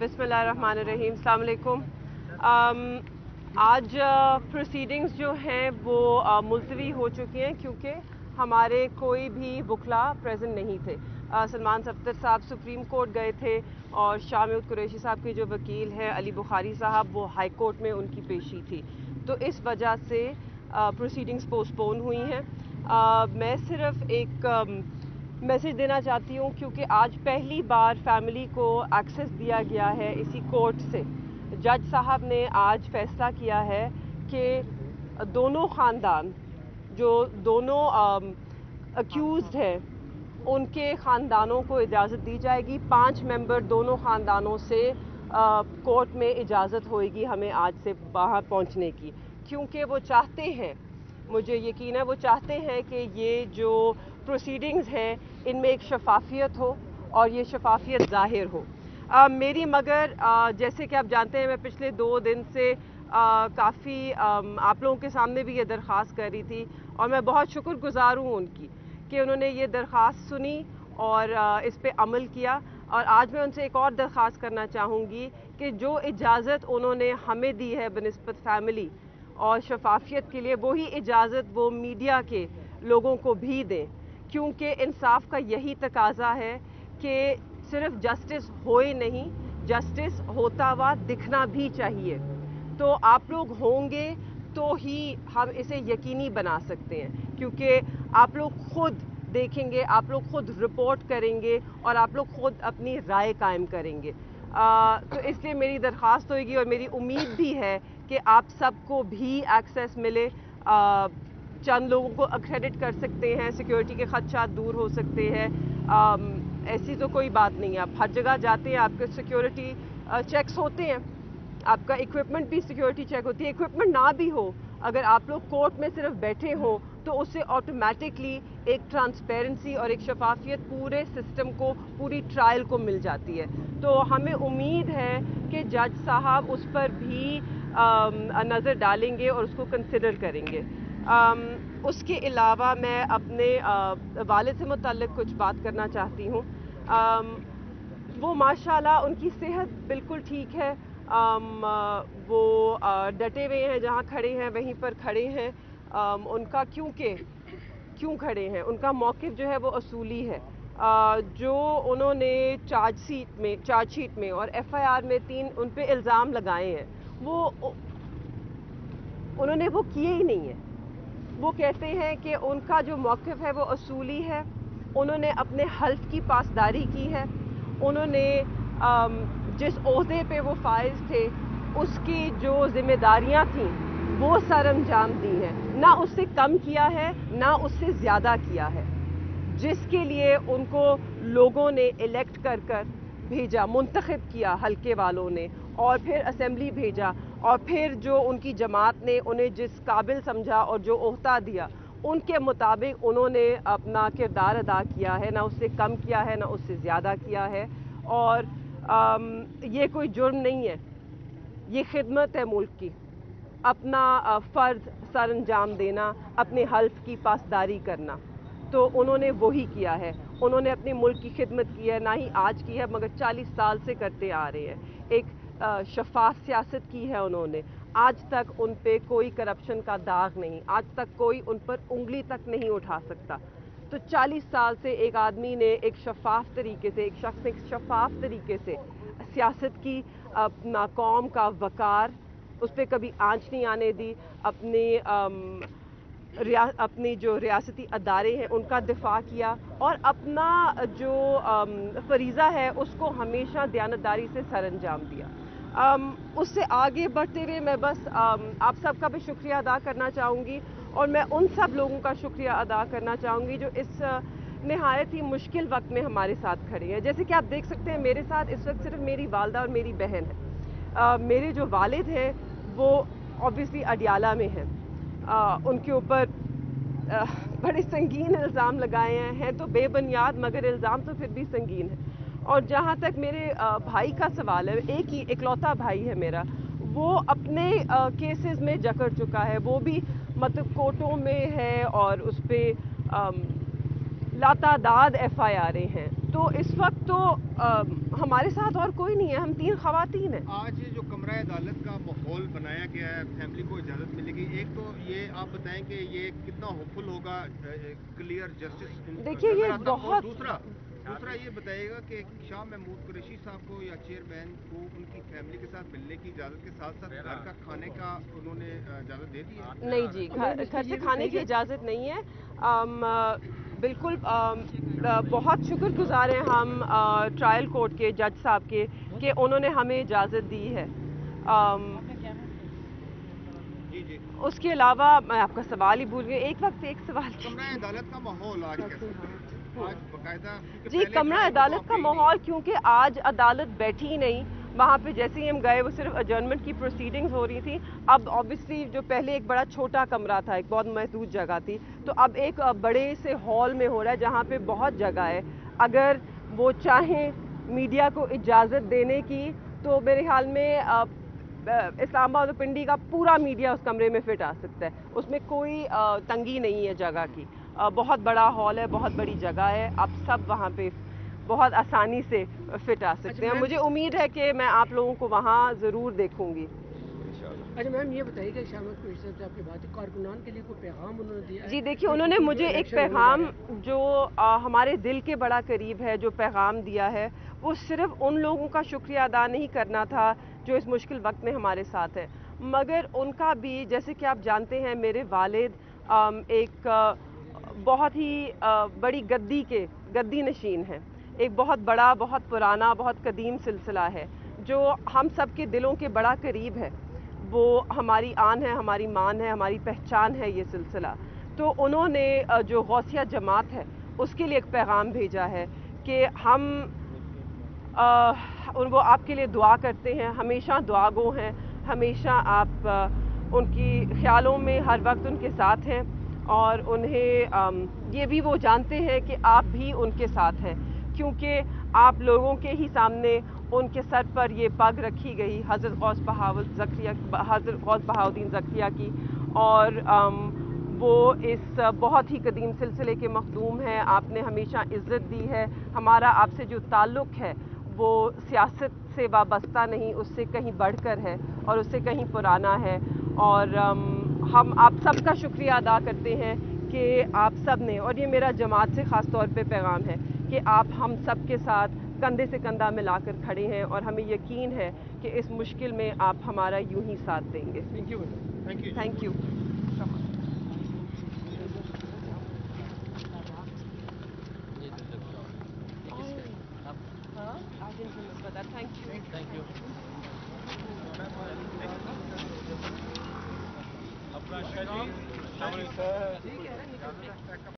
बिस्मिल्लाहिर्रहमानिर्रहीम, अस्सलाम वालेकुम। आज प्रोसीडिंग्स जो हैं वो मुलतवी हो चुकी हैं क्योंकि हमारे कोई भी वकला प्रेजेंट नहीं थे। सलमान सफ्दर साहब सुप्रीम कोर्ट गए थे और शामिद कुरैशी साहब के जो वकील हैं अली बुखारी साहब वो हाई कोर्ट में उनकी पेशी थी, तो इस वजह से प्रोसीडिंग्स पोस्टपोन हुई हैं। मैं सिर्फ एक मैसेज देना चाहती हूँ क्योंकि आज पहली बार फैमिली को एक्सेस दिया गया है इसी कोर्ट से। जज साहब ने आज फैसला किया है कि दोनों ख़ानदान जो दोनों अक्यूज़्ड हैं उनके ख़ानदानों को इजाज़त दी जाएगी। 5 मेंबर दोनों ख़ानदानों से कोर्ट में इजाज़त होएगी हमें आज से वहाँ पहुँचने की, क्योंकि वो चाहते हैं, मुझे यकीन है वो चाहते हैं कि ये जो प्रोसीडिंग्स हैं इनमें एक शफाफियत हो और ये शफाफियत ज़ाहिर हो। मेरी मगर जैसे कि आप जानते हैं मैं पिछले 2 दिन से काफ़ी आप लोगों के सामने भी ये दरख्वास्त कर रही थी और मैं बहुत शुक्रगुज़ार हूँ उनकी कि उन्होंने ये दरख्वास्त सुनी और इस पे अमल किया। और आज मैं उनसे एक और दरख्वास्त करना चाहूँगी कि जो इजाज़त उन्होंने हमें दी है बनिस्बत फैमिली और शफाफियत के लिए, वही इजाज़त वो मीडिया के लोगों को भी दें, क्योंकि इंसाफ का यही तकाजा है कि सिर्फ जस्टिस होए नहीं, जस्टिस होता हुआ दिखना भी चाहिए। तो आप लोग होंगे तो ही हम इसे यकीनी बना सकते हैं, क्योंकि आप लोग खुद देखेंगे, आप लोग खुद रिपोर्ट करेंगे और आप लोग खुद अपनी राय कायम करेंगे। तो इसलिए मेरी दरख्वास्त होगी और मेरी उम्मीद भी है कि आप सबको भी एक्सेस मिले। चंद लोगों को अक्रेडिट कर सकते हैं, सिक्योरिटी के खदशात दूर हो सकते हैं। ऐसी तो कोई बात नहीं है, आप हर जगह जाते हैं आपके सिक्योरिटी चेक्स होते हैं, आपका इक्विपमेंट भी सिक्योरिटी चेक होती है। इक्विपमेंट ना भी हो, अगर आप लोग कोर्ट में सिर्फ बैठे हो तो उससे ऑटोमेटिकली एक ट्रांसपेरेंसी और एक शफाफियत पूरे सिस्टम को, पूरी ट्रायल को मिल जाती है। तो हमें उम्मीद है कि जज साहब उस पर भी नज़र डालेंगे और उसको कंसिडर करेंगे। उसके अलावा मैं अपने वालिद से मुतल्लिक़ कुछ बात करना चाहती हूँ। वो माशाल्लाह उनकी सेहत बिल्कुल ठीक है। वो डटे हुए हैं, जहाँ खड़े हैं वहीं पर खड़े हैं। उनका क्यों खड़े हैं, उनका मौक़िफ़ जो है वो असूली है। जो उन्होंने चार्जशीट में और FIR में 3 उन पे इल्ज़ाम लगाए हैं, वो उन्होंने वो किए ही नहीं हैं। वो कहते हैं कि उनका जो मौक़िफ़ है वो असूली है, उन्होंने अपने हल्फ की पासदारी की है, उन्होंने जिस ओहदे पे वो फाइज थे उसकी जो ज़िम्मेदारियां थीं वो सरअंजाम दी हैं, ना उससे कम किया है ना उससे ज़्यादा किया है। जिसके लिए उनको लोगों ने इलेक्ट कर भेजा, मुंतखब किया हल्के वालों ने, और फिर असेंबली भेजा, और फिर जो उनकी जमात ने उन्हें जिस काबिल समझा और जो ओहदा दिया उनके मुताबिक उन्होंने अपना किरदार अदा किया है, ना उससे कम किया है ना उससे ज़्यादा किया है। और ये कोई जुर्म नहीं है, ये खिदमत है मुल्क की, अपना फ़र्ज़ सर अंजाम देना, अपने हल्फ की पासदारी करना। तो उन्होंने वही किया है, उन्होंने अपने मुल्क की खिदमत की है, ना ही आज की है मगर 40 साल से करते आ रहे हैं। एक शफाफ सियासत की है उन्होंने, आज तक उन पे कोई करप्शन का दाग नहीं, आज तक कोई उन पर उंगली तक नहीं उठा सकता। तो 40 साल से एक आदमी ने एक शफाफ तरीके से, एक शख्स ने एक शफाफ तरीके से सियासत की, अपना कौम का वकार उस पर कभी आंच नहीं आने दी, अपनी जो रियासती अदारे हैं उनका दिफा किया और अपना जो फरीज़ा है उसको हमेशा दयानतदारी से सरअंजाम दिया। उससे आगे बढ़ते हुए मैं बस आप सबका भी शुक्रिया अदा करना चाहूँगी और मैं उन सब लोगों का शुक्रिया अदा करना चाहूँगी जो इस नहायत ही मुश्किल वक्त में हमारे साथ खड़े हैं। जैसे कि आप देख सकते हैं मेरे साथ इस वक्त सिर्फ मेरी वालदा और मेरी बहन है। मेरे जो वालिद हैं वो ऑब्वियसली अडियाला में हैं, उनके ऊपर बड़े संगीन इल्ज़ाम लगाए हैं तो बेबुनियाद, मगर इल्ज़ाम तो फिर भी संगीन है। और जहाँ तक मेरे भाई का सवाल है, एक ही इकलौता भाई है मेरा, वो अपने केसेस में जकड़ चुका है, वो भी मतलब कोर्टों में है और उस पर लातादाद FIR हैं। तो इस वक्त तो हमारे साथ और कोई नहीं है, हम 3 ख़वातीन हैं। आज जो कमरा अदालत का माहौल बनाया गया है, फैमिली को इजाज़त मिलेगी, एक तो ये आप बताएं कि ये कितना होपफुल होगा क्लियर जस्टिस? देखिए ये बहुत, दूसरा ये बताइएगा कि शाह महमूद कुरैशी साहब को या चेयरमैन को उनकी फैमिली के साथ मिलने की इजाज़त के साथ साथ घर का खाने का उन्होंने इजाज़त दे दी है? नहीं जी, घर से खाने की इजाज़त नहीं है। बिल्कुल बहुत शुक्रगुजार हैं हम ट्रायल कोर्ट के जज साहब के कि उन्होंने हमें इजाज़त दी है। जी। उसके अलावा मैं आपका सवाल ही भूल गई, एक वक्त एक सवाल। कमरा अदालत का माहौल आज कैसा है? आज बाकायदा जी, कमरा अदालत का माहौल, क्योंकि आज अदालत बैठी ही नहीं, वहाँ पे जैसे ही हम गए वो सिर्फ अजर्नमेंट की प्रोसीडिंग्स हो रही थी। अब ऑब्वियसली जो पहले एक बड़ा छोटा कमरा था, एक बहुत महदूद जगह थी, तो अब एक बड़े से हॉल में हो रहा है जहाँ पे बहुत जगह है। अगर वो चाहें मीडिया को इजाज़त देने की तो मेरे ख्याल में इस्लामाबाद और पिंडी का पूरा मीडिया उस कमरे में फिट आ सकता है, उसमें कोई तंगी नहीं है जगह की। बहुत बड़ा हॉल है, बहुत बड़ी जगह है, आप सब वहाँ पे बहुत आसानी से फिट आ सकते हैं। मुझे उम्मीद है कि मैं आप लोगों को वहाँ ज़रूर देखूंगी। अच्छा मैम, ये बताइए शाह महमूद कुरैशी साहब से आपकी बात है, कारकुनान के लिए कोई पैगाम उन्होंने दिया है? जी देखिए, उन्होंने मुझे एक पैगाम जो हमारे दिल के बड़ा करीब है, जो पैगाम दिया है, वो सिर्फ उन लोगों का शुक्रिया अदा नहीं करना था जो इस मुश्किल वक्त में हमारे साथ है, मगर उनका भी, जैसे कि आप जानते हैं मेरे वालिद एक बहुत ही बड़ी गद्दी नशीन है। एक बहुत बड़ा, बहुत पुराना, बहुत कदीम सिलसिला है जो हम सब के दिलों के बड़ा करीब है। वो हमारी आन है, हमारी मान है, हमारी पहचान है ये सिलसिला। तो उन्होंने जो गौसिया जमात है उसके लिए एक पैगाम भेजा है कि हम वो आपके लिए दुआ करते हैं, हमेशा दुआगो हैं, हमेशा आप उनकी ख्यालों में हर वक्त उनके साथ हैं, और उन्हें ये भी वो जानते हैं कि आप भी उनके साथ हैं, क्योंकि आप लोगों के ही सामने उनके सर पर ये पग रखी गई हज़रत गौस बहाउद्दीन ज़करिया की, और वो इस बहुत ही कदीम सिलसिले के मखदूम हैं। आपने हमेशा इज़्ज़त दी है, हमारा आपसे जो ताल्लुक़ है वो सियासत से वाबस्ता नहीं, उससे कहीं बढ़कर है और उससे कहीं पुराना है, और हम आप सब का शुक्रिया अदा करते हैं कि आप सब ने, और ये मेरा जमात से ख़ास तौर पे पैगाम है कि आप हम सब के साथ कंधे से कंधा मिलाकर खड़े हैं, और हमें यकीन है कि इस मुश्किल में आप हमारा यूं ही साथ देंगे। Thank you. Thank you.